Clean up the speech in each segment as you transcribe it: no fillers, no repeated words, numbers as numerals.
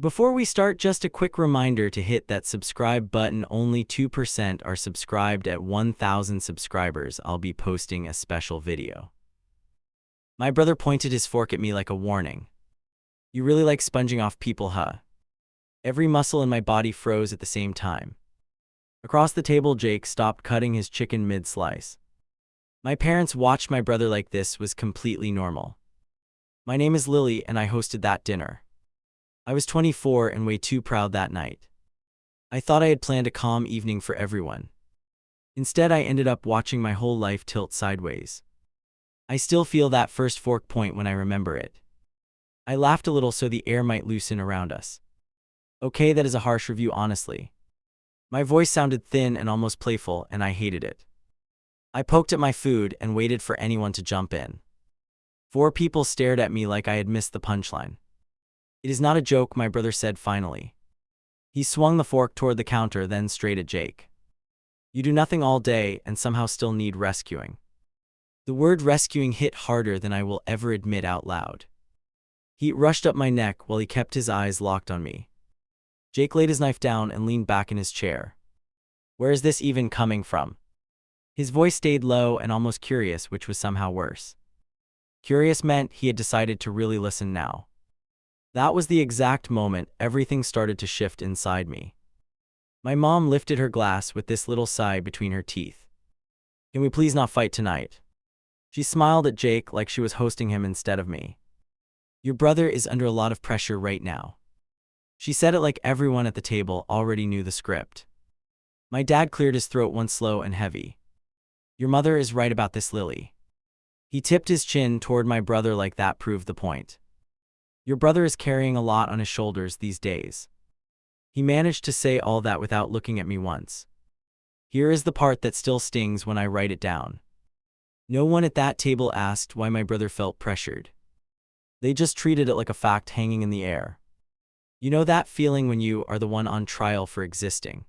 Before we start, just a quick reminder to hit that subscribe button. Only 2% are subscribed. At 1,000 subscribers, I'll be posting a special video. My brother pointed his fork at me like a warning. You really like sponging off people, huh? Every muscle in my body froze at the same time. Across the table, Jake stopped cutting his chicken mid-slice. My parents watched my brother like this was completely normal. My name is Lily, and I hosted that dinner. I was 24 and way too proud that night. I thought I had planned a calm evening for everyone. Instead, I ended up watching my whole life tilt sideways. I still feel that first fork point when I remember it. I laughed a little so the air might loosen around us. Okay, that is a harsh review, honestly. My voice sounded thin and almost playful, and I hated it. I poked at my food and waited for anyone to jump in. 4 people stared at me like I had missed the punchline. It is not a joke, my brother said finally. He swung the fork toward the counter, then straight at Jake. You do nothing all day and somehow still need rescuing. The word rescuing hit harder than I will ever admit out loud. Heat rushed up my neck while he kept his eyes locked on me. Jake laid his knife down and leaned back in his chair. Where is this even coming from? His voice stayed low and almost curious, which was somehow worse. Curious meant he had decided to really listen now. That was the exact moment everything started to shift inside me. My mom lifted her glass with this little sigh between her teeth. Can we please not fight tonight? She smiled at Jake like she was hosting him instead of me. Your brother is under a lot of pressure right now. She said it like everyone at the table already knew the script. My dad cleared his throat once slow and heavy. Your mother is right about this, Lily. He tipped his chin toward my brother like that proved the point. Your brother is carrying a lot on his shoulders these days. He managed to say all that without looking at me once. Here is the part that still stings when I write it down. No one at that table asked why my brother felt pressured. They just treated it like a fact hanging in the air. You know that feeling when you are the one on trial for existing?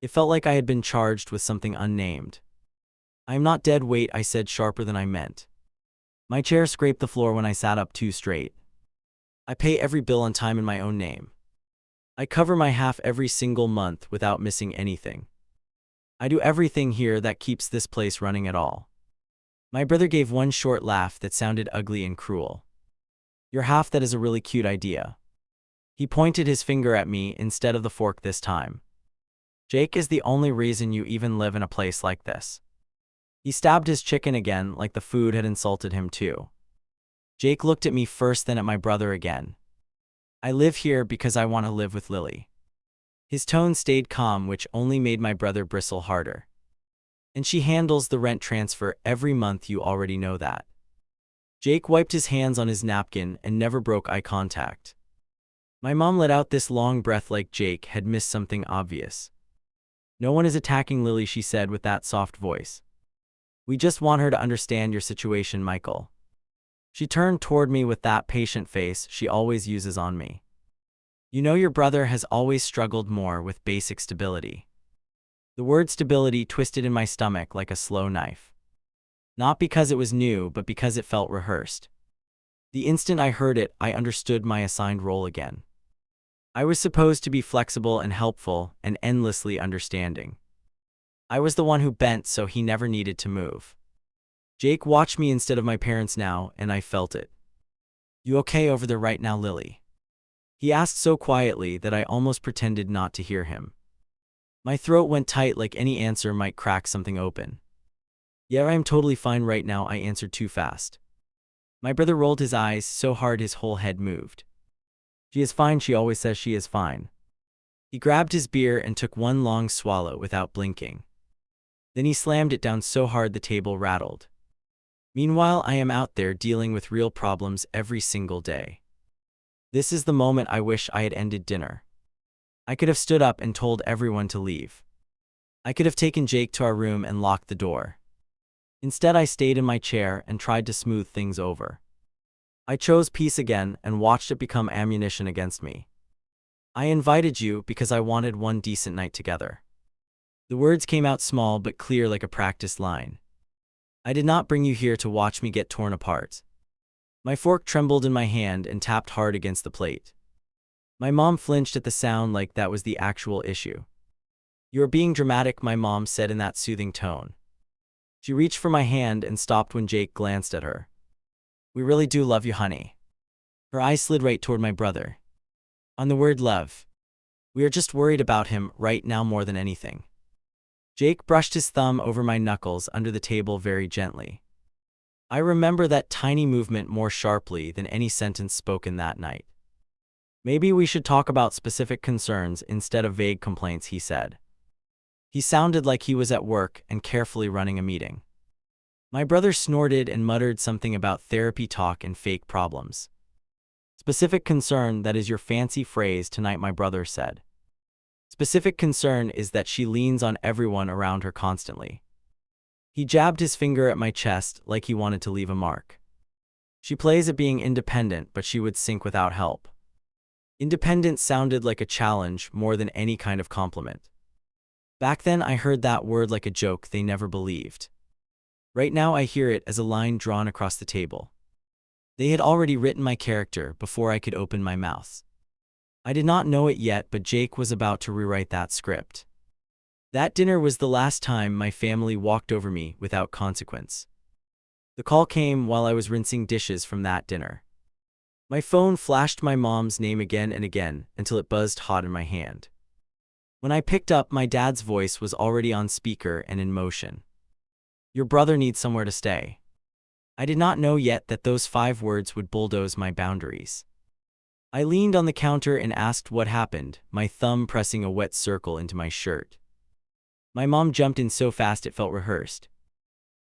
It felt like I had been charged with something unnamed. I am not dead weight, I said sharper than I meant. My chair scraped the floor when I sat up too straight. I pay every bill on time in my own name. I cover my half every single month without missing anything. I do everything here that keeps this place running at all. My brother gave one short laugh that sounded ugly and cruel. Your half, that is a really cute idea. He pointed his finger at me instead of the fork this time. Jake is the only reason you even live in a place like this. He stabbed his chicken again like the food had insulted him too. Jake looked at me first, then at my brother again. I live here because I want to live with Lily. His tone stayed calm, which only made my brother bristle harder. And she handles the rent transfer every month, you already know that. Jake wiped his hands on his napkin and never broke eye contact. My mom let out this long breath like Jake had missed something obvious. No one is attacking Lily, she said with that soft voice. We just want her to understand your situation, Michael. She turned toward me with that patient face she always uses on me. You know, your brother has always struggled more with basic stability. The word stability twisted in my stomach like a slow knife. Not because it was new, but because it felt rehearsed. The instant I heard it, I understood my assigned role again. I was supposed to be flexible and helpful and endlessly understanding. I was the one who bent so he never needed to move. Jake watched me instead of my parents now, and I felt it. You okay over there right now, Lily? He asked so quietly that I almost pretended not to hear him. My throat went tight like any answer might crack something open. Yeah, I'm totally fine right now, I answered too fast. My brother rolled his eyes so hard his whole head moved. She is fine, she always says she is fine. He grabbed his beer and took one long swallow without blinking. Then he slammed it down so hard the table rattled. Meanwhile, I am out there dealing with real problems every single day. This is the moment I wish I had ended dinner. I could have stood up and told everyone to leave. I could have taken Jake to our room and locked the door. Instead, I stayed in my chair and tried to smooth things over. I chose peace again and watched it become ammunition against me. I invited you because I wanted one decent night together. The words came out small but clear like a practiced line. I did not bring you here to watch me get torn apart. My fork trembled in my hand and tapped hard against the plate. My mom flinched at the sound like that was the actual issue. "You are being dramatic," my mom said in that soothing tone. She reached for my hand and stopped when Jake glanced at her. "We really do love you, honey." Her eyes slid right toward my brother. On the word love. "We are just worried about him right now more than anything." Jake brushed his thumb over my knuckles under the table very gently. I remember that tiny movement more sharply than any sentence spoken that night. "Maybe we should talk about specific concerns instead of vague complaints," he said. He sounded like he was at work and carefully running a meeting. My brother snorted and muttered something about therapy talk and fake problems. "Specific concern, that is your fancy phrase tonight," my brother said. "Specific concern is that she leans on everyone around her constantly." He jabbed his finger at my chest like he wanted to leave a mark. "She plays at being independent, but she would sink without help." Independent sounded like a challenge more than any kind of compliment. Back then I heard that word like a joke they never believed. Right now I hear it as a line drawn across the table. They had already written my character before I could open my mouth. I did not know it yet, but Jake was about to rewrite that script. That dinner was the last time my family walked over me without consequence. The call came while I was rinsing dishes from that dinner. My phone flashed my mom's name again and again until it buzzed hot in my hand. When I picked up, my dad's voice was already on speaker and in motion. "Your brother needs somewhere to stay." I did not know yet that those 5 words would bulldoze my boundaries. I leaned on the counter and asked what happened, my thumb pressing a wet circle into my shirt. My mom jumped in so fast it felt rehearsed.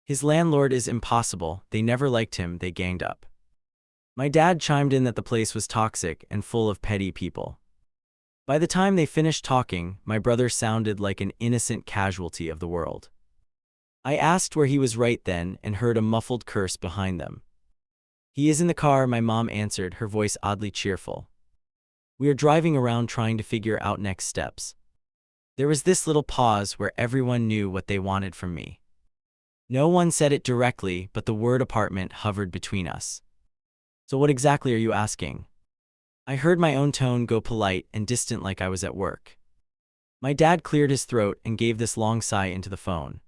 "His landlord is impossible, they never liked him, they ganged up." My dad chimed in that the place was toxic and full of petty people. By the time they finished talking, my brother sounded like an innocent casualty of the world. I asked where he was right then and heard a muffled curse behind them. "He is in the car," my mom answered, her voice oddly cheerful. "We are driving around trying to figure out next steps." There was this little pause where everyone knew what they wanted from me. No one said it directly, but the word apartment hovered between us. "So what exactly are you asking?" I heard my own tone go polite and distant like I was at work. My dad cleared his throat and gave this long sigh into the phone.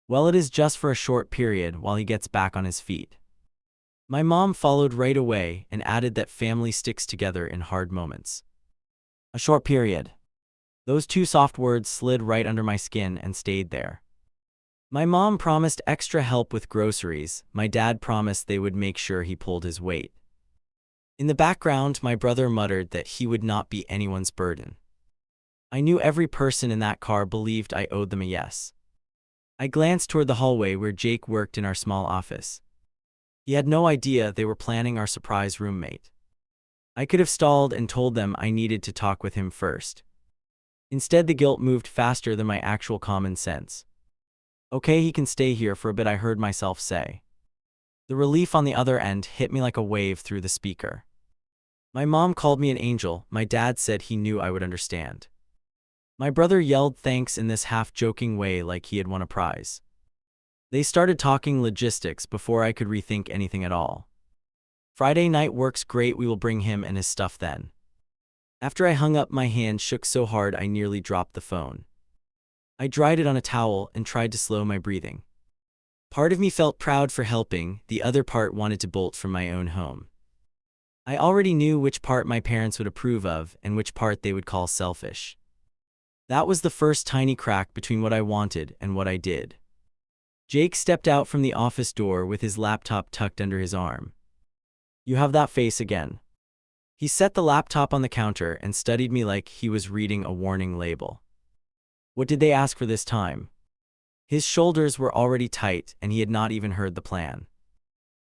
"Well, it is just for a short period while he gets back on his feet." My mom followed right away and added that family sticks together in hard moments. A short period. Those 2 soft words slid right under my skin and stayed there. My mom promised extra help with groceries, my dad promised they would make sure he pulled his weight. In the background, my brother muttered that he would not be anyone's burden. I knew every person in that car believed I owed them a yes. I glanced toward the hallway where Jake worked in our small office. He had no idea they were planning our surprise roommate. I could have stalled and told them I needed to talk with him first. Instead, the guilt moved faster than my actual common sense. "Okay, he can stay here for a bit," I heard myself say. The relief on the other end hit me like a wave through the speaker. My mom called me an angel, my dad said he knew I would understand. My brother yelled thanks in this half-joking way like he had won a prize. They started talking logistics before I could rethink anything at all. "Friday night works great, we will bring him and his stuff then." After I hung up, my hand shook so hard I nearly dropped the phone. I dried it on a towel and tried to slow my breathing. Part of me felt proud for helping, the other part wanted to bolt from my own home. I already knew which part my parents would approve of and which part they would call selfish. That was the first tiny crack between what I wanted and what I did. Jake stepped out from the office door with his laptop tucked under his arm. "You have that face again." He set the laptop on the counter and studied me like he was reading a warning label. "What did they ask for this time?" His shoulders were already tight and he had not even heard the plan.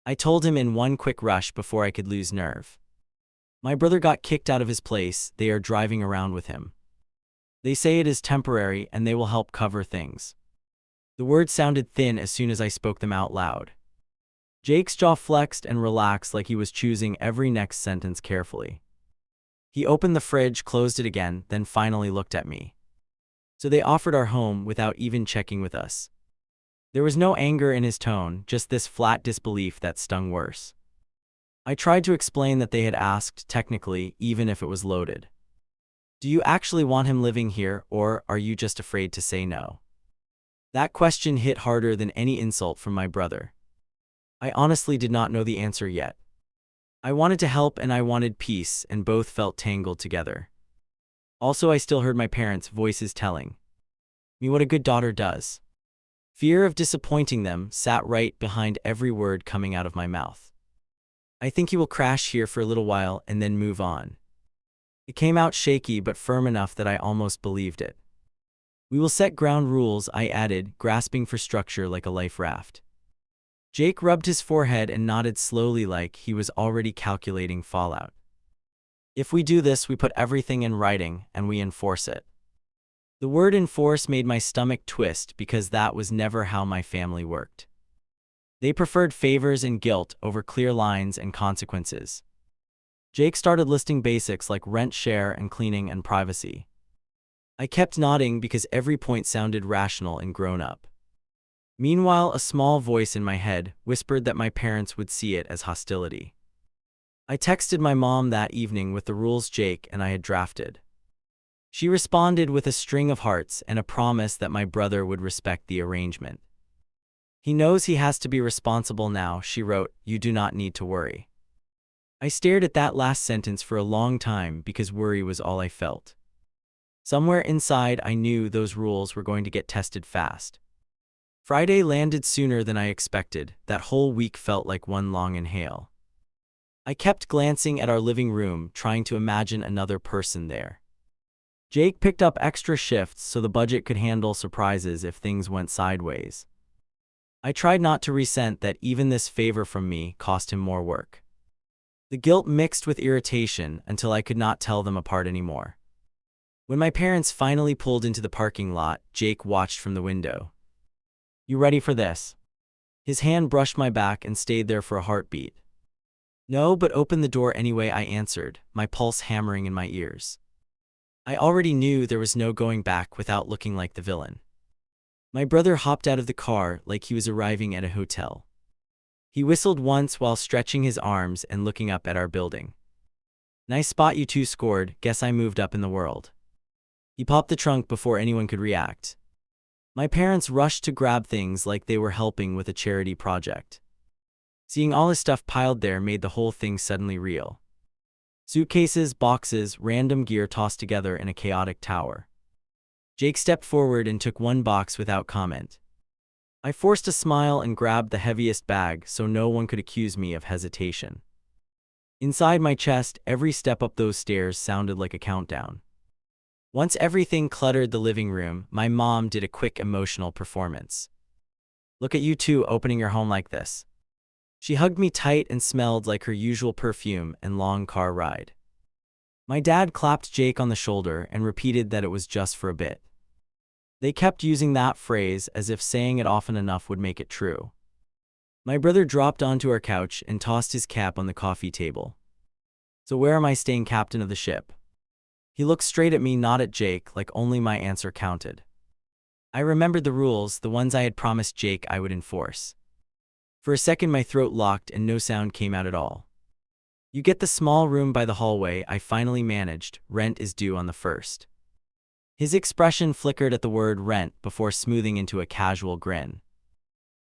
I told him in one quick rush before I could lose nerve. "My brother got kicked out of his place, they are driving around with him. They say it is temporary and they will help cover things." The words sounded thin as soon as I spoke them out loud. Jake's jaw flexed and relaxed like he was choosing every next sentence carefully. He opened the fridge, closed it again, then finally looked at me. "So they offered our home without even checking with us." There was no anger in his tone, just this flat disbelief that stung worse. I tried to explain that they had asked, technically, even if it was loaded. Do you actually want him living here, or are you just afraid to say no? That question hit harder than any insult from my brother. I honestly did not know the answer yet. I wanted to help and I wanted peace, and both felt tangled together. Also, I still heard my parents' voices telling me what a good daughter does. Fear of disappointing them sat right behind every word coming out of my mouth. I think he will crash here for a little while and then move on. It came out shaky but firm enough that I almost believed it. We will set ground rules, I added, grasping for structure like a life raft. Jake rubbed his forehead and nodded slowly like he was already calculating fallout. If we do this, we put everything in writing and we enforce it. The word enforce made my stomach twist because that was never how my family worked. They preferred favors and guilt over clear lines and consequences. Jake started listing basics like rent, share, and cleaning and privacy. I kept nodding because every point sounded rational and grown up. Meanwhile, a small voice in my head whispered that my parents would see it as hostility. I texted my mom that evening with the rules Jake and I had drafted. She responded with a string of hearts and a promise that my brother would respect the arrangement. He knows he has to be responsible now, she wrote. You do not need to worry. I stared at that last sentence for a long time because worry was all I felt. Somewhere inside, I knew those rules were going to get tested fast. Friday landed sooner than I expected. That whole week felt like one long inhale. I kept glancing at our living room, trying to imagine another person there. Jake picked up extra shifts so the budget could handle surprises if things went sideways. I tried not to resent that even this favor from me cost him more work. The guilt mixed with irritation until I could not tell them apart anymore. When my parents finally pulled into the parking lot, Jake watched from the window. You ready for this? His hand brushed my back and stayed there for a heartbeat. No, but open the door anyway, I answered, my pulse hammering in my ears. I already knew there was no going back without looking like the villain. My brother hopped out of the car like he was arriving at a hotel. He whistled once while stretching his arms and looking up at our building. Nice spot you two scored, guess I moved up in the world. He popped the trunk before anyone could react. My parents rushed to grab things like they were helping with a charity project. Seeing all his stuff piled there made the whole thing suddenly real. Suitcases, boxes, random gear tossed together in a chaotic tower. Jake stepped forward and took one box without comment. I forced a smile and grabbed the heaviest bag so no one could accuse me of hesitation. Inside my chest, every step up those stairs sounded like a countdown. Once everything cluttered the living room, my mom did a quick emotional performance. Look at you two opening your home like this. She hugged me tight and smelled like her usual perfume and long car ride. My dad clapped Jake on the shoulder and repeated that it was just for a bit. They kept using that phrase as if saying it often enough would make it true. My brother dropped onto our couch and tossed his cap on the coffee table. So where am I staying, captain of the ship? He looked straight at me, not at Jake, like only my answer counted. I remembered the rules, the ones I had promised Jake I would enforce. For a second my throat locked and no sound came out at all. You get the small room by the hallway, I finally managed. Rent is due on the 1st. His expression flickered at the word rent before smoothing into a casual grin.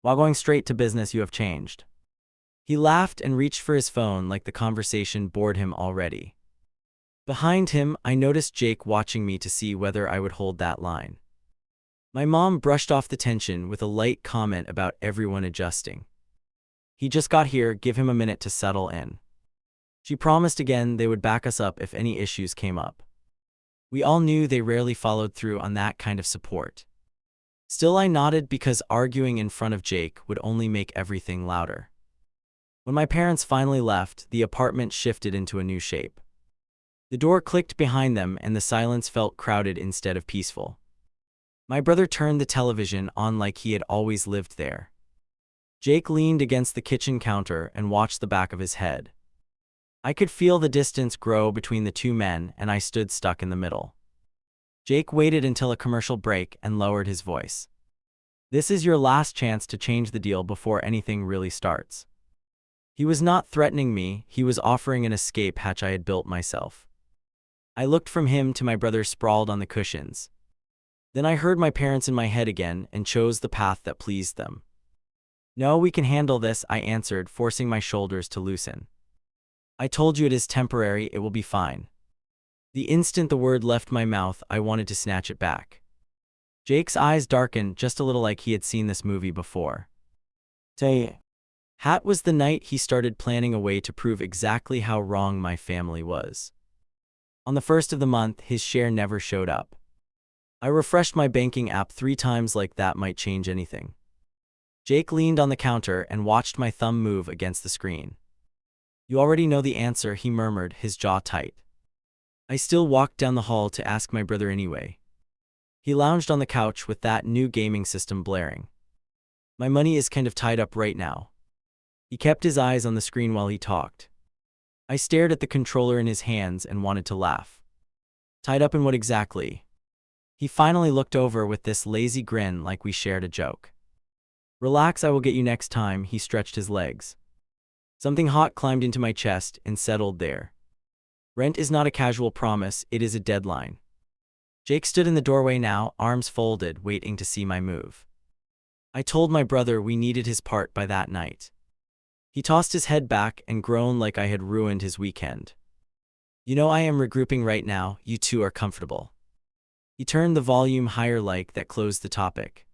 While going straight to business, you have changed. He laughed and reached for his phone like the conversation bored him already. Behind him, I noticed Jake watching me to see whether I would hold that line. My mom brushed off the tension with a light comment about everyone adjusting. He just got here, give him a minute to settle in. She promised again they would back us up if any issues came up. We all knew they rarely followed through on that kind of support. Still, I nodded because arguing in front of Jake would only make everything louder. When my parents finally left, the apartment shifted into a new shape. The door clicked behind them and the silence felt crowded instead of peaceful. My brother turned the television on like he had always lived there. Jake leaned against the kitchen counter and watched the back of his head. I could feel the distance grow between the two men and I stood stuck in the middle. Jake waited until a commercial break and lowered his voice. This is your last chance to change the deal before anything really starts. He was not threatening me, he was offering an escape hatch I had built myself. I looked from him to my brother sprawled on the cushions. Then I heard my parents in my head again and chose the path that pleased them. No, we can handle this, I answered, forcing my shoulders to loosen. I told you it is temporary, it will be fine. The instant the word left my mouth, I wanted to snatch it back. Jake's eyes darkened just a little like he had seen this movie before. That was the night he started planning a way to prove exactly how wrong my family was. On the first of the month, his share never showed up. I refreshed my banking app 3 times like that might change anything. Jake leaned on the counter and watched my thumb move against the screen. You already know the answer, he murmured, his jaw tight. I still walked down the hall to ask my brother anyway. He lounged on the couch with that new gaming system blaring. My money is kind of tied up right now. He kept his eyes on the screen while he talked. I stared at the controller in his hands and wanted to laugh. Tied up in what exactly? He finally looked over with this lazy grin like we shared a joke. Relax, I will get you next time, he stretched his legs. Something hot climbed into my chest and settled there. Rent is not a casual promise, it is a deadline. Jake stood in the doorway now, arms folded, waiting to see my move. I told my brother we needed his part by that night. He tossed his head back and groaned like I had ruined his weekend. You know, I am regrouping right now, you two are comfortable. He turned the volume higher like that closed the topic.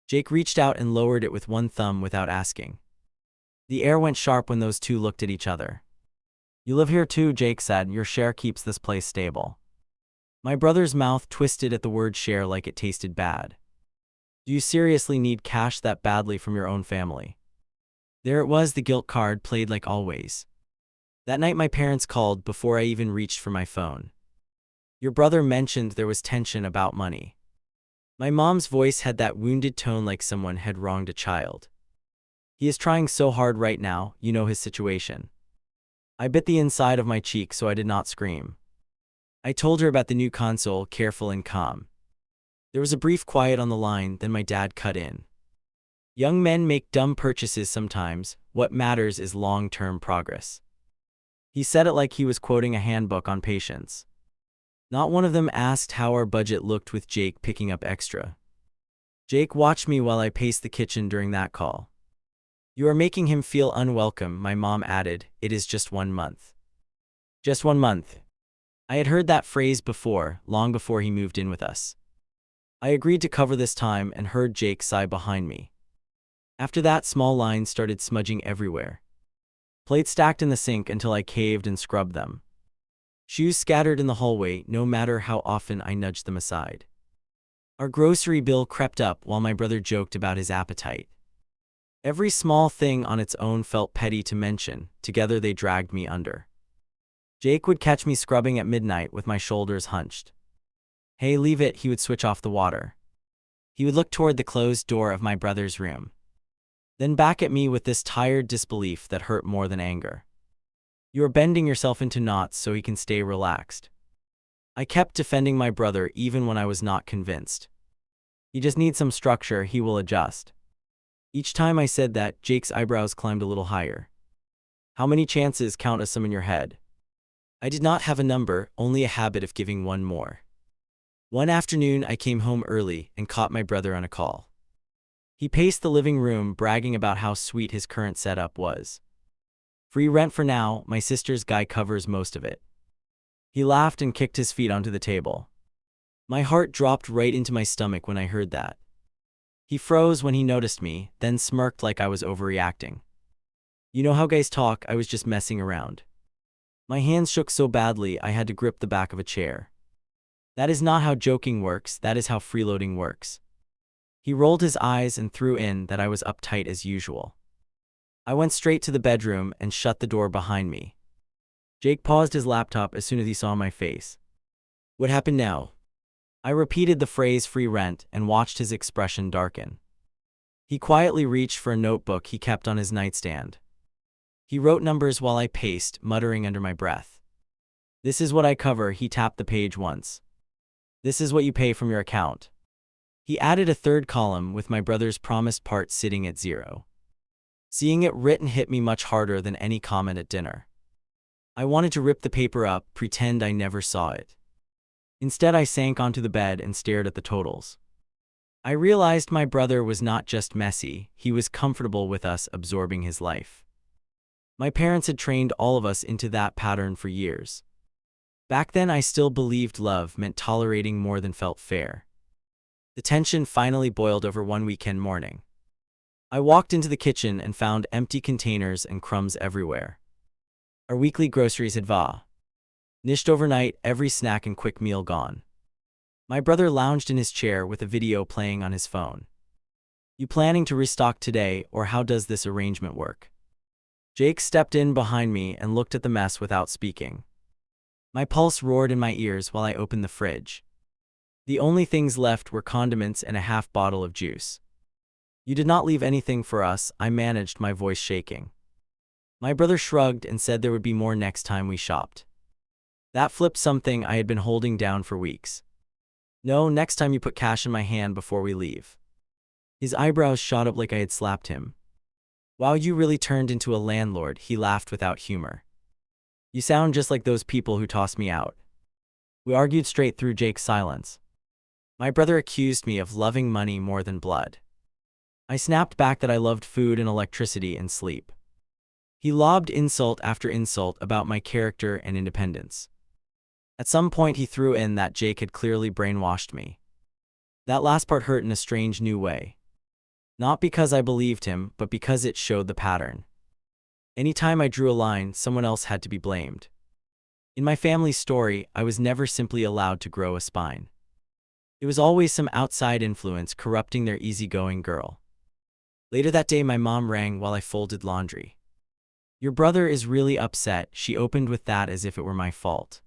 Jake reached out and lowered it with one thumb without asking. The air went sharp when those two looked at each other. You live here too, Jake said, your share keeps this place stable. My brother's mouth twisted at the word share like it tasted bad. Do you seriously need cash that badly from your own family? There it was, the guilt card played like always. That night my parents called before I even reached for my phone. Your brother mentioned there was tension about money. My mom's voice had that wounded tone like someone had wronged a child. He is trying so hard right now, you know his situation. I bit the inside of my cheek so I did not scream. I told her about the new console, careful and calm. There was a brief quiet on the line, then my dad cut in. Young men make dumb purchases sometimes, what matters is long-term progress. He said it like he was quoting a handbook on patience. Not one of them asked how our budget looked with Jake picking up extra. Jake watched me while I paced the kitchen during that call. You are making him feel unwelcome, my mom added, it is just 1 month. Just 1 month. I had heard that phrase before, long before he moved in with us. I agreed to cover this time and heard Jake sigh behind me. After that, small lines started smudging everywhere. Plates stacked in the sink until I caved and scrubbed them. Shoes scattered in the hallway, no matter how often I nudged them aside. Our grocery bill crept up while my brother joked about his appetite. Every small thing on its own felt petty to mention, together they dragged me under. Jake would catch me scrubbing at midnight with my shoulders hunched. Hey, leave it, he would switch off the water. He would look toward the closed door of my brother's room. Then back at me with this tired disbelief that hurt more than anger. You are bending yourself into knots so he can stay relaxed. I kept defending my brother even when I was not convinced. He just needs some structure, he will adjust. Each time I said that, Jake's eyebrows climbed a little higher. How many chances count as some in your head? I did not have a number, only a habit of giving one more. One afternoon I came home early and caught my brother on a call. He paced the living room bragging about how sweet his current setup was. Free rent for now, my sister's guy covers most of it. He laughed and kicked his feet onto the table. My heart dropped right into my stomach when I heard that. He froze when he noticed me, then smirked like I was overreacting. You know how guys talk, I was just messing around. My hands shook so badly I had to grip the back of a chair. That is not how joking works, that is how freeloading works. He rolled his eyes and threw in that I was uptight as usual. I went straight to the bedroom and shut the door behind me. Jake paused his laptop as soon as he saw my face. What happened now? I repeated the phrase free rent and watched his expression darken. He quietly reached for a notebook he kept on his nightstand. He wrote numbers while I paced, muttering under my breath. This is what I cover, he tapped the page once. This is what you pay from your account. He added a third column with my brother's promised part sitting at 0. Seeing it written hit me much harder than any comment at dinner. I wanted to rip the paper up, pretend I never saw it. Instead, I sank onto the bed and stared at the totals. I realized my brother was not just messy, he was comfortable with us absorbing his life. My parents had trained all of us into that pattern for years. Back then, I still believed love meant tolerating more than felt fair. The tension finally boiled over one weekend morning. I walked into the kitchen and found empty containers and crumbs everywhere. Our weekly groceries had vanished overnight, every snack and quick meal gone. My brother lounged in his chair with a video playing on his phone. You planning to restock today, or how does this arrangement work? Jake stepped in behind me and looked at the mess without speaking. My pulse roared in my ears while I opened the fridge. The only things left were condiments and a half bottle of juice. You did not leave anything for us, I managed, my voice shaking. My brother shrugged and said there would be more next time we shopped. That flipped something I had been holding down for weeks. No, next time you put cash in my hand before we leave. His eyebrows shot up like I had slapped him. Wow, you really turned into a landlord, he laughed without humor. You sound just like those people who tossed me out. We argued straight through Jake's silence. My brother accused me of loving money more than blood. I snapped back that I loved food and electricity and sleep. He lobbed insult after insult about my character and independence. At some point he threw in that Jake had clearly brainwashed me. That last part hurt in a strange new way. Not because I believed him, but because it showed the pattern. Anytime I drew a line, someone else had to be blamed. In my family's story, I was never simply allowed to grow a spine. It was always some outside influence corrupting their easygoing girl. Later that day, my mom rang while I folded laundry. Your brother is really upset, she opened with that as if it were my fault.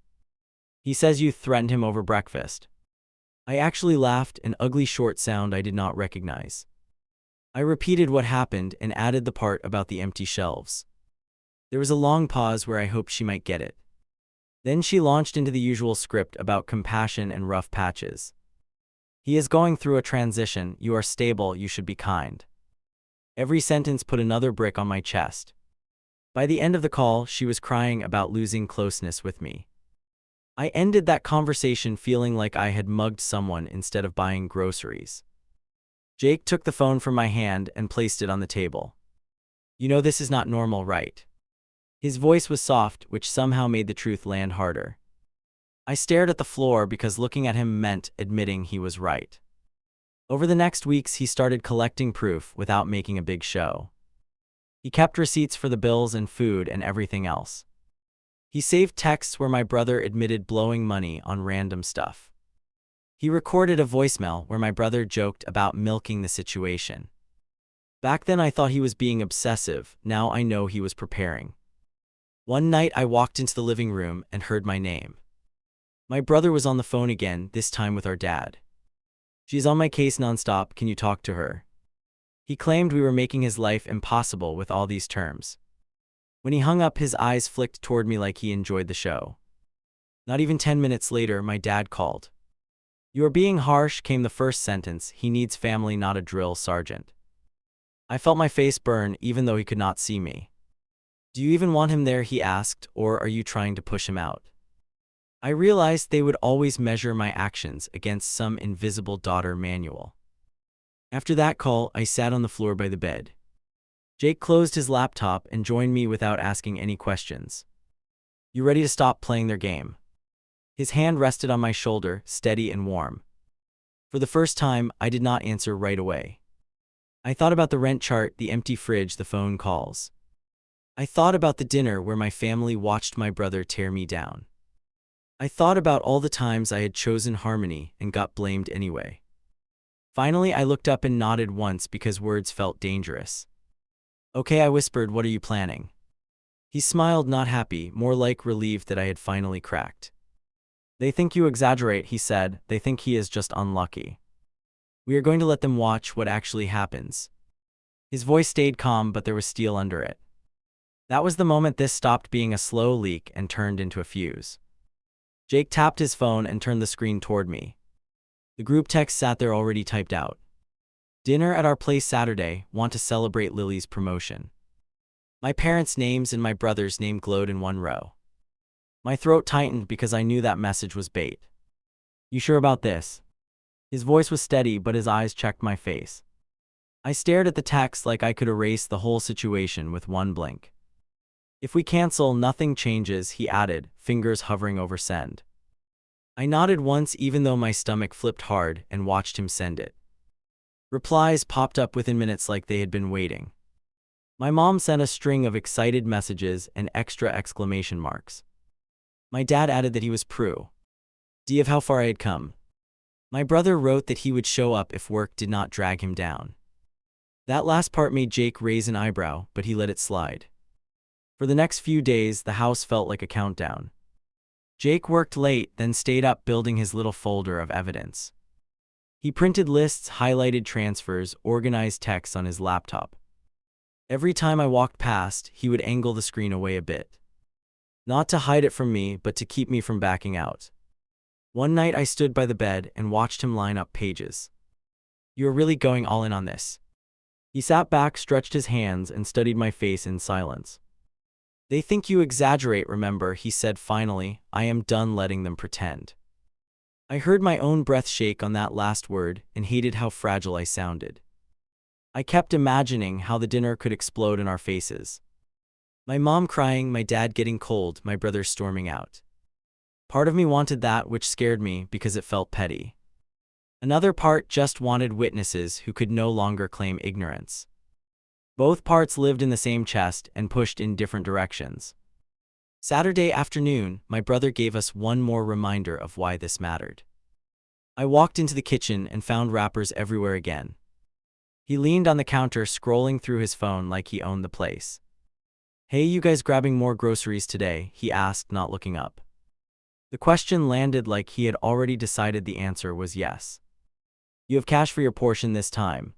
He says you threatened him over breakfast. I actually laughed, an ugly short sound I did not recognize. I repeated what happened and added the part about the empty shelves. There was a long pause where I hoped she might get it. Then she launched into the usual script about compassion and rough patches. He is going through a transition, you are stable, you should be kind. Every sentence put another brick on my chest. By the end of the call, she was crying about losing closeness with me. I ended that conversation feeling like I had mugged someone instead of buying groceries. Jake took the phone from my hand and placed it on the table. You know this is not normal, right? His voice was soft, which somehow made the truth land harder. I stared at the floor because looking at him meant admitting he was right. Over the next weeks, he started collecting proof without making a big show. He kept receipts for the bills and food and everything else. He saved texts where my brother admitted blowing money on random stuff. He recorded a voicemail where my brother joked about milking the situation. Back then I thought he was being obsessive, now I know he was preparing. One night I walked into the living room and heard my name. My brother was on the phone again, this time with our dad. She's on my case nonstop, can you talk to her? He claimed we were making his life impossible with all these terms. When he hung up, his eyes flicked toward me like he enjoyed the show. Not even 10 minutes later, my dad called. You are being harsh, came the first sentence. He needs family, not a drill sergeant. I felt my face burn even though he could not see me. Do you even want him there, he asked, or are you trying to push him out? I realized they would always measure my actions against some invisible daughter manual. After that call, I sat on the floor by the bed. Jake closed his laptop and joined me without asking any questions. You ready to stop playing their game? His hand rested on my shoulder, steady and warm. For the first time, I did not answer right away. I thought about the rent chart, the empty fridge, the phone calls. I thought about the dinner where my family watched my brother tear me down. I thought about all the times I had chosen harmony and got blamed anyway. Finally, I looked up and nodded once because words felt dangerous. Okay, I whispered, what are you planning? He smiled, not happy, more like relieved that I had finally cracked. They think you exaggerate, he said. They think he is just unlucky. We are going to let them watch what actually happens. His voice stayed calm, but there was steel under it. That was the moment this stopped being a slow leak and turned into a fuse. Jake tapped his phone and turned the screen toward me. The group text sat there already typed out. Dinner at our place Saturday. Want to celebrate Lily's promotion. My parents' names and my brother's name glowed in one row. My throat tightened because I knew that message was bait. You sure about this? His voice was steady, but his eyes checked my face. I stared at the text like I could erase the whole situation with one blink. If we cancel, nothing changes, he added, fingers hovering over send. I nodded once even though my stomach flipped hard and watched him send it. Replies popped up within minutes like they had been waiting. My mom sent a string of excited messages and extra exclamation marks. My dad added that he was pro. D of how far I had come. My brother wrote that he would show up if work did not drag him down. That last part made Jake raise an eyebrow, but he let it slide. For the next few days, the house felt like a countdown. Jake worked late, then stayed up building his little folder of evidence. He printed lists, highlighted transfers, organized texts on his laptop. Every time I walked past, he would angle the screen away a bit. Not to hide it from me, but to keep me from backing out. One night I stood by the bed and watched him line up pages. "You're really going all in on this?" He sat back, stretched his hands, and studied my face in silence. "They think you exaggerate, remember," he said finally. "I am done letting them pretend." I heard my own breath shake on that last word and hated how fragile I sounded. I kept imagining how the dinner could explode in our faces. My mom crying, my dad getting cold, my brother storming out. Part of me wanted that, which scared me because it felt petty. Another part just wanted witnesses who could no longer claim ignorance. Both parts lived in the same chest and pushed in different directions. Saturday afternoon, my brother gave us one more reminder of why this mattered. I walked into the kitchen and found wrappers everywhere again. He leaned on the counter, scrolling through his phone like he owned the place. "Hey, you guys grabbing more groceries today?" he asked, not looking up. The question landed like he had already decided the answer was yes. "You have cash for your portion this time."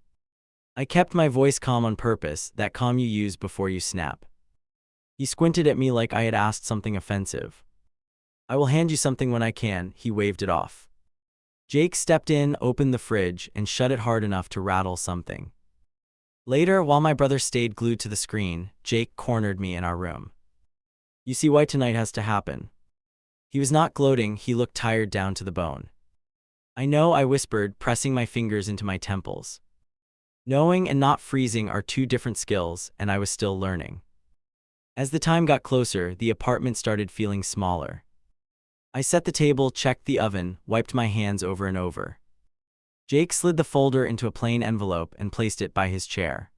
I kept my voice calm on purpose, that calm you use before you snap. He squinted at me like I had asked something offensive. "I will hand you something when I can," he waved it off. Jake stepped in, opened the fridge, and shut it hard enough to rattle something. Later, while my brother stayed glued to the screen, Jake cornered me in our room. "You see why tonight has to happen." He was not gloating, he looked tired down to the bone. "I know," I whispered, pressing my fingers into my temples. Knowing and not freezing are two different skills, and I was still learning. As the time got closer, the apartment started feeling smaller. I set the table, checked the oven, wiped my hands over and over. Jake slid the folder into a plain envelope and placed it by his chair.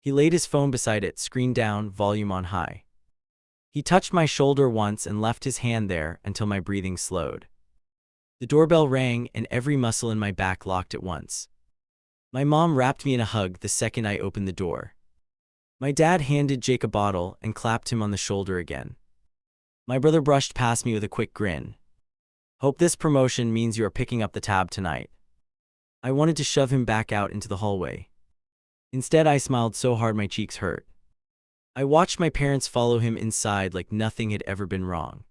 He laid his phone beside it, screen down, volume on high. He touched my shoulder once and left his hand there until my breathing slowed. The doorbell rang and every muscle in my back locked at once. My mom wrapped me in a hug the second I opened the door. My dad handed Jake a bottle and clapped him on the shoulder again. My brother brushed past me with a quick grin. "Hope this promotion means you are picking up the tab tonight." I wanted to shove him back out into the hallway. Instead, I smiled so hard my cheeks hurt. I watched my parents follow him inside like nothing had ever been wrong.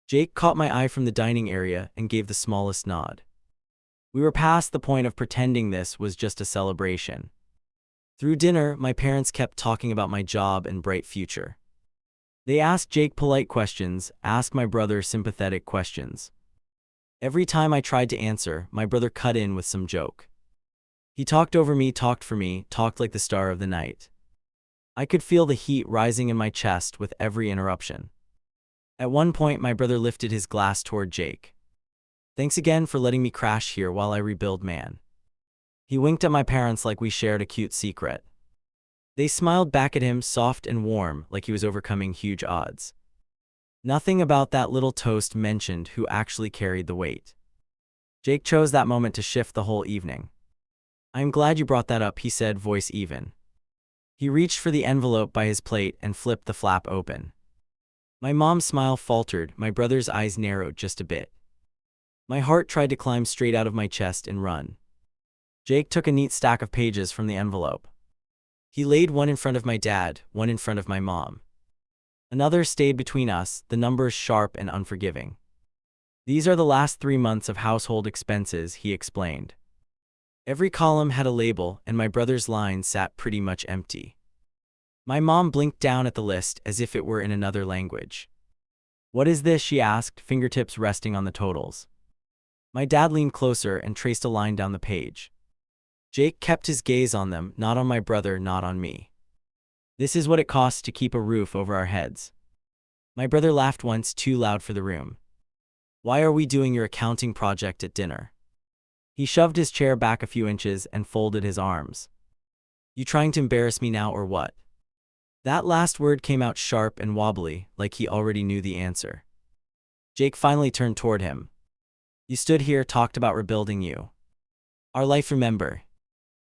Jake caught my eye from the dining area and gave the smallest nod. We were past the point of pretending this was just a celebration. Through dinner, my parents kept talking about my job and bright future. They asked Jake polite questions, asked my brother sympathetic questions. Every time I tried to answer, my brother cut in with some joke. He talked over me, talked for me, talked like the star of the night. I could feel the heat rising in my chest with every interruption. At one point, my brother lifted his glass toward Jake. "Thanks again for letting me crash here while I rebuild, man." He winked at my parents like we shared a cute secret. They smiled back at him, soft and warm, like he was overcoming huge odds. Nothing about that little toast mentioned who actually carried the weight. Jake chose that moment to shift the whole evening. "I'm glad you brought that up," he said, voice even. He reached for the envelope by his plate and flipped the flap open. My mom's smile faltered, my brother's eyes narrowed just a bit. My heart tried to climb straight out of my chest and run. Jake took a neat stack of pages from the envelope. He laid one in front of my dad, one in front of my mom. Another stayed between us, the numbers sharp and unforgiving. "These are the last 3 months of household expenses," he explained. Every column had a label, and my brother's line sat pretty much empty. My mom blinked down at the list as if it were in another language. "What is this?" she asked, fingertips resting on the totals. My dad leaned closer and traced a line down the page. Jake kept his gaze on them, not on my brother, not on me. "This is what it costs to keep a roof over our heads." My brother laughed once too loud for the room. "Why are we doing your accounting project at dinner?" He shoved his chair back a few inches and folded his arms. "You trying to embarrass me now or what?" That last word came out sharp and wobbly, like he already knew the answer. Jake finally turned toward him. "You stood here, talked about rebuilding our life, remember?"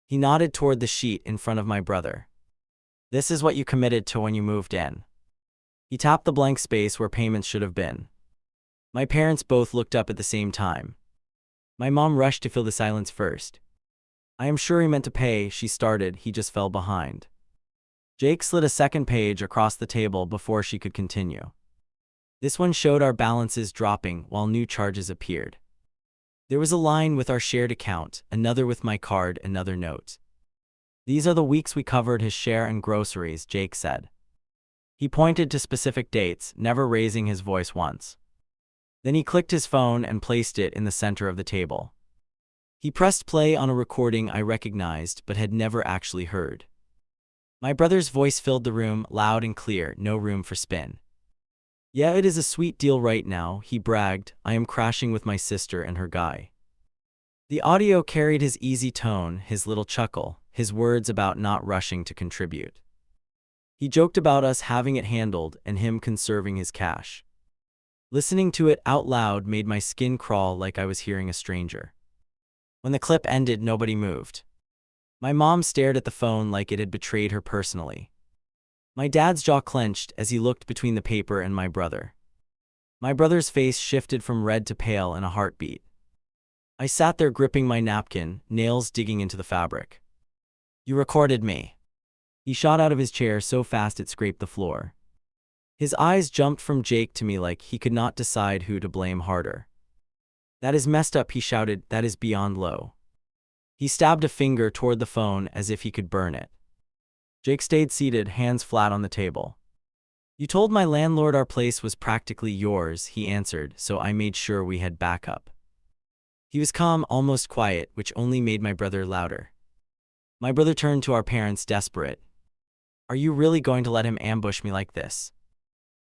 He nodded toward the sheet in front of my brother. "This is what you committed to when you moved in." He tapped the blank space where payments should have been. My parents both looked up at the same time. My mom rushed to fill the silence first. "I am sure he meant to pay," she started, "he just fell behind." Jake slid a second page across the table before she could continue. This one showed our balances dropping while new charges appeared. There was a line with our shared account, another with my card, another note. "These are the weeks we covered his share and groceries," Jake said. He pointed to specific dates, never raising his voice once. Then he clicked his phone and placed it in the center of the table. He pressed play on a recording I recognized but had never actually heard. My brother's voice filled the room, loud and clear, no room for spin. "Yeah, it is a sweet deal right now," he bragged. "I am crashing with my sister and her guy." The audio carried his easy tone, his little chuckle, his words about not rushing to contribute. He joked about us having it handled and him conserving his cash. Listening to it out loud made my skin crawl like I was hearing a stranger. When the clip ended, nobody moved. My mom stared at the phone like it had betrayed her personally. My dad's jaw clenched as he looked between the paper and my brother. My brother's face shifted from red to pale in a heartbeat. I sat there gripping my napkin, nails digging into the fabric. "You recorded me." He shot out of his chair so fast it scraped the floor. His eyes jumped from Jake to me like he could not decide who to blame harder. "That is messed up," he shouted. "That is beyond low." He stabbed a finger toward the phone as if he could burn it. Jake stayed seated, hands flat on the table. "You told my landlord our place was practically yours," he answered, "so I made sure we had backup." He was calm, almost quiet, which only made my brother louder. My brother turned to our parents, desperate. "Are you really going to let him ambush me like this?"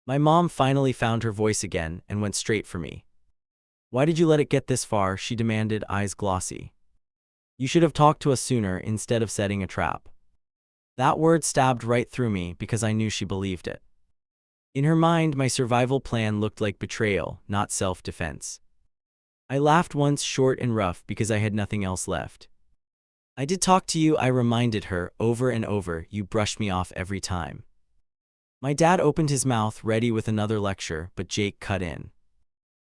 My mom finally found her voice again and went straight for me. "Why did you let it get this far?" she demanded, eyes glossy. "You should have talked to us sooner instead of setting a trap." That word stabbed right through me because I knew she believed it. In her mind, my survival plan looked like betrayal, not self-defense. I laughed once, short and rough, because I had nothing else left. "I did talk to you," I reminded her, over and over. "You brushed me off every time." My dad opened his mouth, ready with another lecture, but Jake cut in.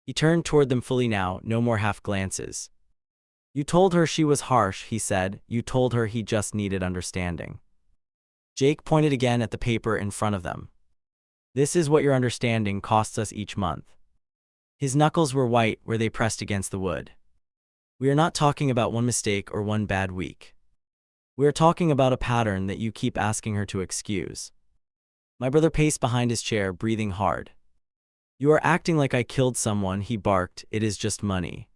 He turned toward them fully now, no more half glances. "You told her she was harsh," he said. "You told her he just needed understanding." Jake pointed again at the paper in front of them. "This is what your understanding costs us each month." His knuckles were white where they pressed against the wood. "We are not talking about one mistake or one bad week. We are talking about a pattern that you keep asking her to excuse." My brother paced behind his chair, breathing hard. "You are acting like I killed someone," he barked. "It is just money."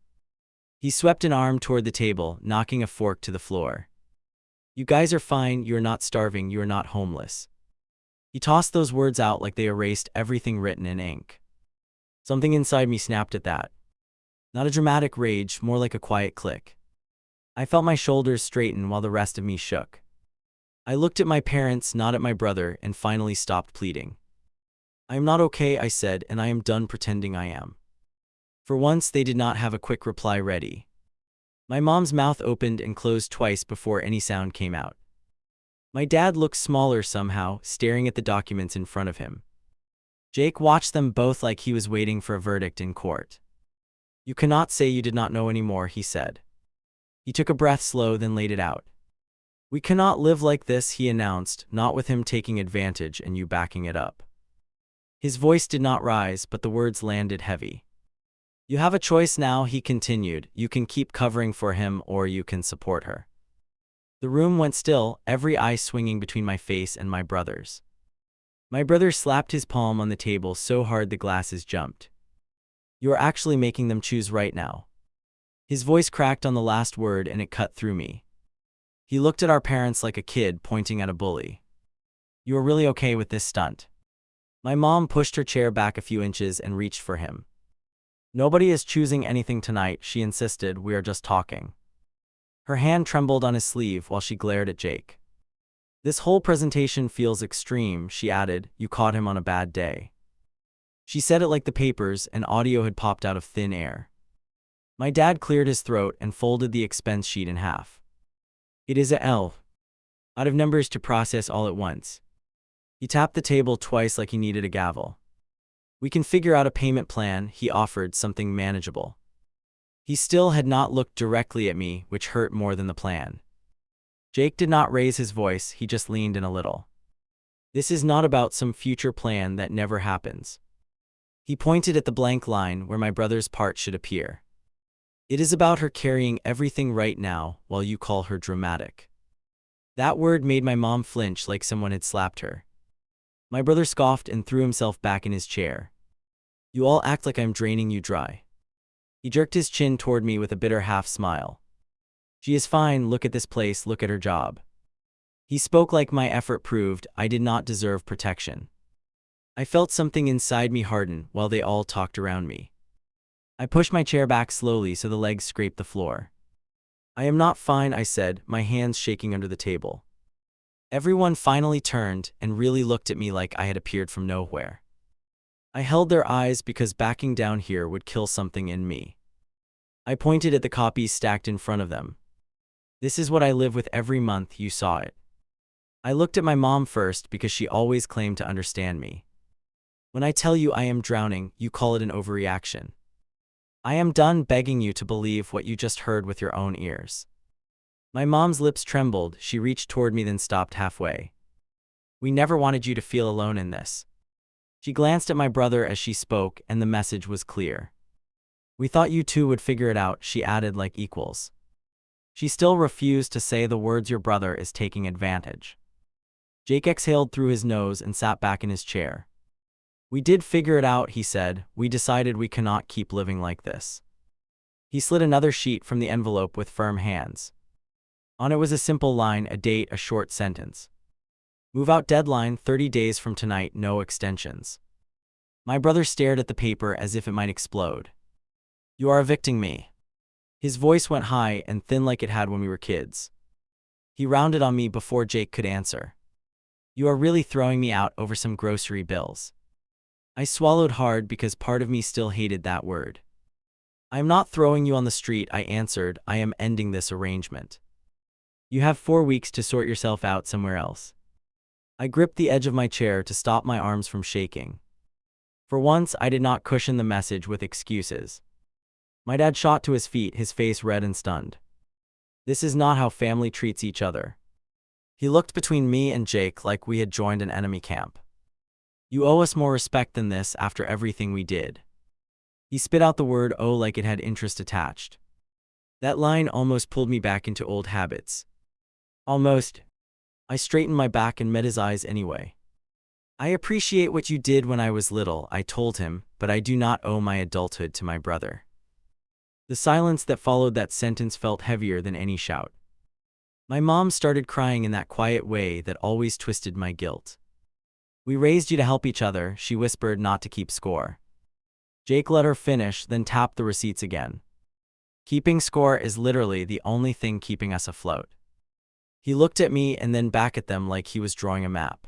He swept an arm toward the table, knocking a fork to the floor. "You guys are fine. You are not starving. You are not homeless." He tossed those words out like they erased everything written in ink. Something inside me snapped at that. Not a dramatic rage, more like a quiet click. I felt my shoulders straighten while the rest of me shook. I looked at my parents, not at my brother, and finally stopped pleading. "I am not okay," I said, "and I am done pretending I am." For once, they did not have a quick reply ready. My mom's mouth opened and closed twice before any sound came out. My dad looked smaller somehow, staring at the documents in front of him. Jake watched them both like he was waiting for a verdict in court. "You cannot say you did not know anymore," he said. He took a breath slow, then laid it out. "We cannot live like this," he announced, "not with him taking advantage and you backing it up." His voice did not rise, but the words landed heavy. You have a choice now, he continued. You can keep covering for him or you can support her. The room went still, every eye swinging between my face and my brother's. My brother slapped his palm on the table so hard the glasses jumped. You are actually making them choose right now. His voice cracked on the last word and it cut through me. He looked at our parents like a kid pointing at a bully. You are really okay with this stunt? My mom pushed her chair back a few inches and reached for him. Nobody is choosing anything tonight, she insisted. We are just talking. Her hand trembled on his sleeve while she glared at Jake. This whole presentation feels extreme, she added. You caught him on a bad day. She said it like the papers and audio had popped out of thin air. My dad cleared his throat and folded the expense sheet in half. It is a L. Out of numbers to process all at once. He tapped the table twice like he needed a gavel. We can figure out a payment plan, he offered, something manageable. He still had not looked directly at me, which hurt more than the plan. Jake did not raise his voice, he just leaned in a little. This is not about some future plan that never happens. He pointed at the blank line where my brother's part should appear. It is about her carrying everything right now while you call her dramatic. That word made my mom flinch like someone had slapped her. My brother scoffed and threw himself back in his chair. You all act like I'm draining you dry. He jerked his chin toward me with a bitter half-smile. She is fine, look at this place, look at her job. He spoke like my effort proved I did not deserve protection. I felt something inside me harden while they all talked around me. I pushed my chair back slowly so the legs scraped the floor. I am not fine, I said, my hands shaking under the table. Everyone finally turned and really looked at me like I had appeared from nowhere. I held their eyes because backing down here would kill something in me. I pointed at the copies stacked in front of them. This is what I live with every month, you saw it. I looked at my mom first because she always claimed to understand me. When I tell you I am drowning, you call it an overreaction. I am done begging you to believe what you just heard with your own ears. My mom's lips trembled, she reached toward me then stopped halfway. We never wanted you to feel alone in this. She glanced at my brother as she spoke and the message was clear. We thought you two would figure it out, she added like equals. She still refused to say the words your brother is taking advantage. Jake exhaled through his nose and sat back in his chair. We did figure it out, he said. We decided we cannot keep living like this. He slid another sheet from the envelope with firm hands. On it was a simple line, a date, a short sentence. Move out deadline 30 days from tonight, no extensions. My brother stared at the paper as if it might explode. You are evicting me. His voice went high and thin like it had when we were kids. He rounded on me before Jake could answer. You are really throwing me out over some grocery bills. I swallowed hard because part of me still hated that word. I am not throwing you on the street, I answered. I am ending this arrangement. You have 4 weeks to sort yourself out somewhere else. I gripped the edge of my chair to stop my arms from shaking. For once, I did not cushion the message with excuses. My dad shot to his feet, his face red and stunned. This is not how family treats each other. He looked between me and Jake like we had joined an enemy camp. You owe us more respect than this after everything we did. He spit out the word "oh" like it had interest attached. That line almost pulled me back into old habits. Almost. I straightened my back and met his eyes anyway. I appreciate what you did when I was little, I told him, but I do not owe my adulthood to my brother. The silence that followed that sentence felt heavier than any shout. My mom started crying in that quiet way that always twisted my guilt. We raised you to help each other, she whispered, not to keep score. Jake let her finish, then tapped the receipts again. Keeping score is literally the only thing keeping us afloat. He looked at me and then back at them like he was drawing a map.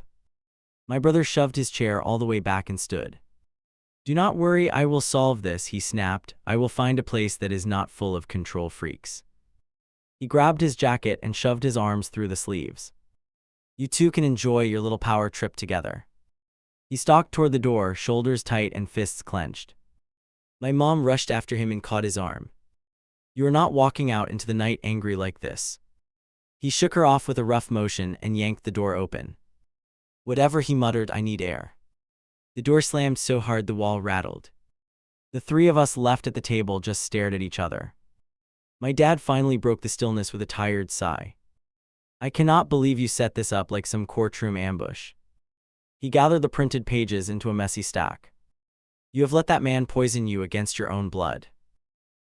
My brother shoved his chair all the way back and stood. Do not worry, I will solve this, he snapped. I will find a place that is not full of control freaks. He grabbed his jacket and shoved his arms through the sleeves. You two can enjoy your little power trip together. He stalked toward the door, shoulders tight and fists clenched. My mom rushed after him and caught his arm. You are not walking out into the night angry like this. He shook her off with a rough motion and yanked the door open. Whatever, he muttered, I need air. The door slammed so hard the wall rattled. The three of us left at the table just stared at each other. My dad finally broke the stillness with a tired sigh. I cannot believe you set this up like some courtroom ambush. He gathered the printed pages into a messy stack. You have let that man poison you against your own blood.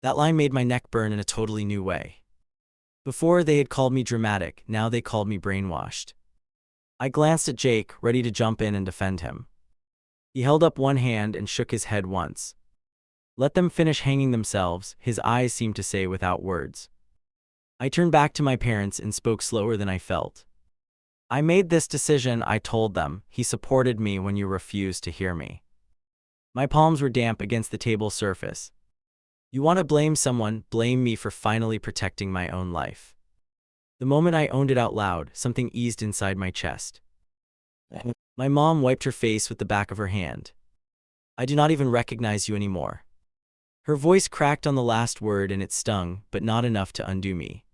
That line made my neck burn in a totally new way. Before they had called me dramatic, now they called me brainwashed. I glanced at Jake, ready to jump in and defend him. He held up one hand and shook his head once. Let them finish hanging themselves, his eyes seemed to say without words. I turned back to my parents and spoke slower than I felt. I made this decision, I told them. He supported me when you refused to hear me. My palms were damp against the table surface. You want to blame someone, blame me for finally protecting my own life. The moment I owned it out loud, something eased inside my chest. My mom wiped her face with the back of her hand. I do not even recognize you anymore. Her voice cracked on the last word and it stung, but not enough to undo me.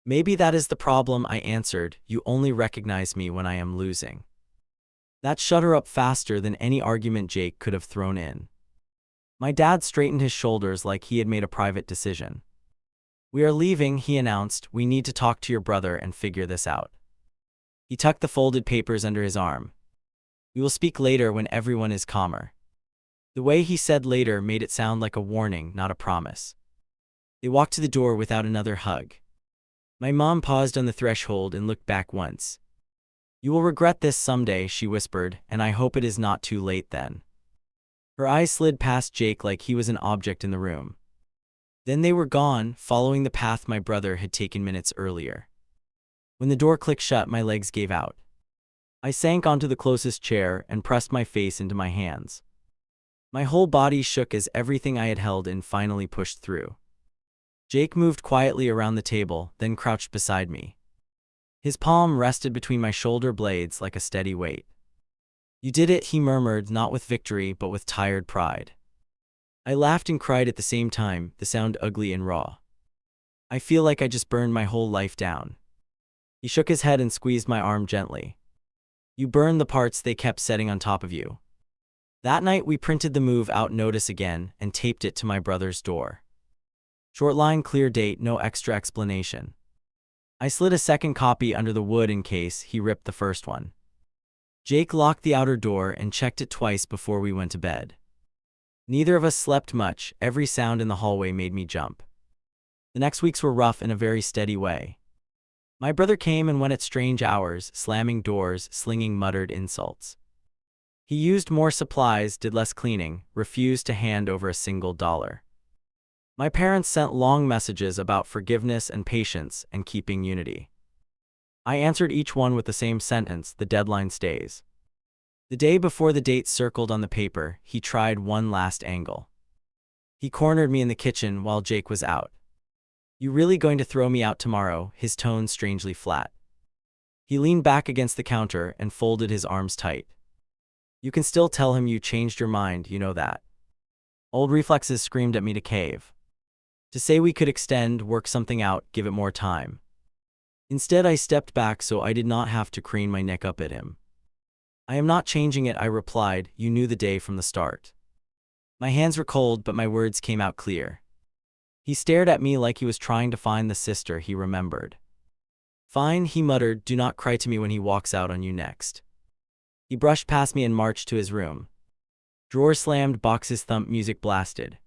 Maybe that is the problem, I answered. You only recognize me when I am losing. That shut her up faster than any argument Jake could have thrown in. My dad straightened his shoulders like he had made a private decision. We are leaving, he announced. We need to talk to your brother and figure this out. He tucked the folded papers under his arm. We will speak later when everyone is calmer. The way he said later made it sound like a warning, not a promise. They walked to the door without another hug. My mom paused on the threshold and looked back once. You will regret this someday, she whispered, and I hope it is not too late then. Her eyes slid past Jake like he was an object in the room. Then they were gone, following the path my brother had taken minutes earlier. When the door clicked shut, my legs gave out. I sank onto the closest chair and pressed my face into my hands. My whole body shook as everything I had held in finally pushed through. Jake moved quietly around the table, then crouched beside me. His palm rested between my shoulder blades like a steady weight. You did it, he murmured, not with victory but with tired pride. I laughed and cried at the same time, the sound ugly and raw. I feel like I just burned my whole life down. He shook his head and squeezed my arm gently. You burned the parts they kept setting on top of you. That night we printed the move-out notice again and taped it to my brother's door. Short line, clear date, no extra explanation. I slid a second copy under the wood in case he ripped the first one. Jake locked the outer door and checked it twice before we went to bed. Neither of us slept much, every sound in the hallway made me jump. The next weeks were rough in a very steady way. My brother came and went at strange hours, slamming doors, slinging muttered insults. He used more supplies, did less cleaning, refused to hand over a single dollar. My parents sent long messages about forgiveness and patience and keeping unity. I answered each one with the same sentence, the deadline stays. The day before the date circled on the paper, he tried one last angle. He cornered me in the kitchen while Jake was out. You really going to throw me out tomorrow? His tone strangely flat. He leaned back against the counter and folded his arms tight. You can still tell him you changed your mind, you know that. Old reflexes screamed at me to cave. To say we could extend, work something out, give it more time. Instead I stepped back so I did not have to crane my neck up at him. I am not changing it, I replied. You knew the day from the start. My hands were cold, but my words came out clear. He stared at me like he was trying to find the sister he remembered. Fine, he muttered, do not cry to me when he walks out on you next. He brushed past me and marched to his room. Drawers slammed, boxes thumped, music blasted.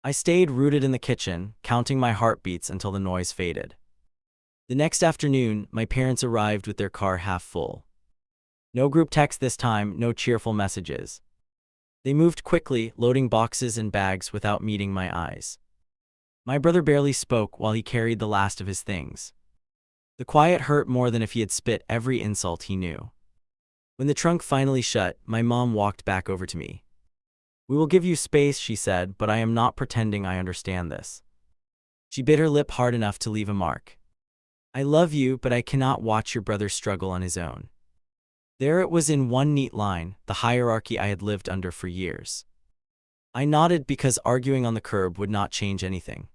I stayed rooted in the kitchen, counting my heartbeats until the noise faded. The next afternoon, my parents arrived with their car half full. No group text this time, no cheerful messages. They moved quickly, loading boxes and bags without meeting my eyes. My brother barely spoke while he carried the last of his things. The quiet hurt more than if he had spit every insult he knew. When the trunk finally shut, my mom walked back over to me. We will give you space, she said, but I am not pretending I understand this. She bit her lip hard enough to leave a mark. I love you, but I cannot watch your brother struggle on his own. There it was in one neat line, the hierarchy I had lived under for years. I nodded because arguing on the curb would not change anything.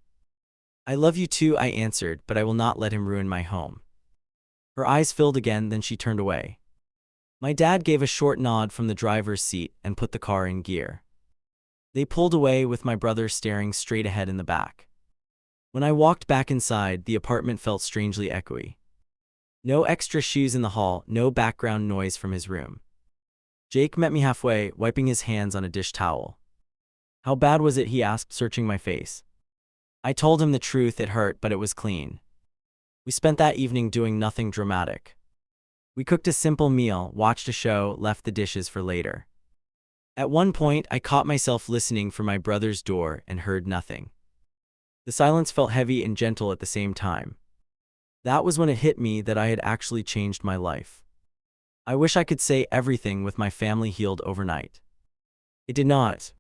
I love you too, I answered, but I will not let him ruin my home. Her eyes filled again, then she turned away. My dad gave a short nod from the driver's seat and put the car in gear. They pulled away with my brother staring straight ahead in the back. When I walked back inside, the apartment felt strangely echoey. No extra shoes in the hall, no background noise from his room. Jake met me halfway, wiping his hands on a dish towel. "How bad was it?" he asked, searching my face. I told him the truth. It hurt, but it was clean. We spent that evening doing nothing dramatic. We cooked a simple meal, watched a show, left the dishes for later. At one point, I caught myself listening for my brother's door and heard nothing. The silence felt heavy and gentle at the same time. That was when it hit me that I had actually changed my life. I wish I could say everything with my family healed overnight. It did not.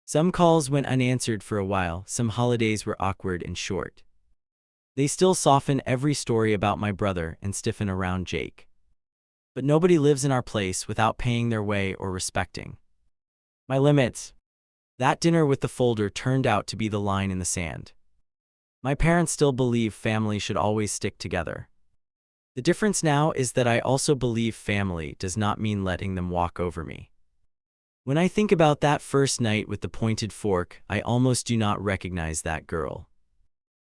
Some calls went unanswered for a while, some holidays were awkward and short. They still soften every story about my brother and stiffen around Jake. But nobody lives in our place without paying their way or respecting my limits. That dinner with the folder turned out to be the line in the sand. My parents still believe family should always stick together. The difference now is that I also believe family does not mean letting them walk over me. When I think about that first night with the pointed fork, I almost do not recognize that girl.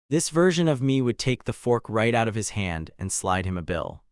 This version of me would take the fork right out of his hand and slide him a bill.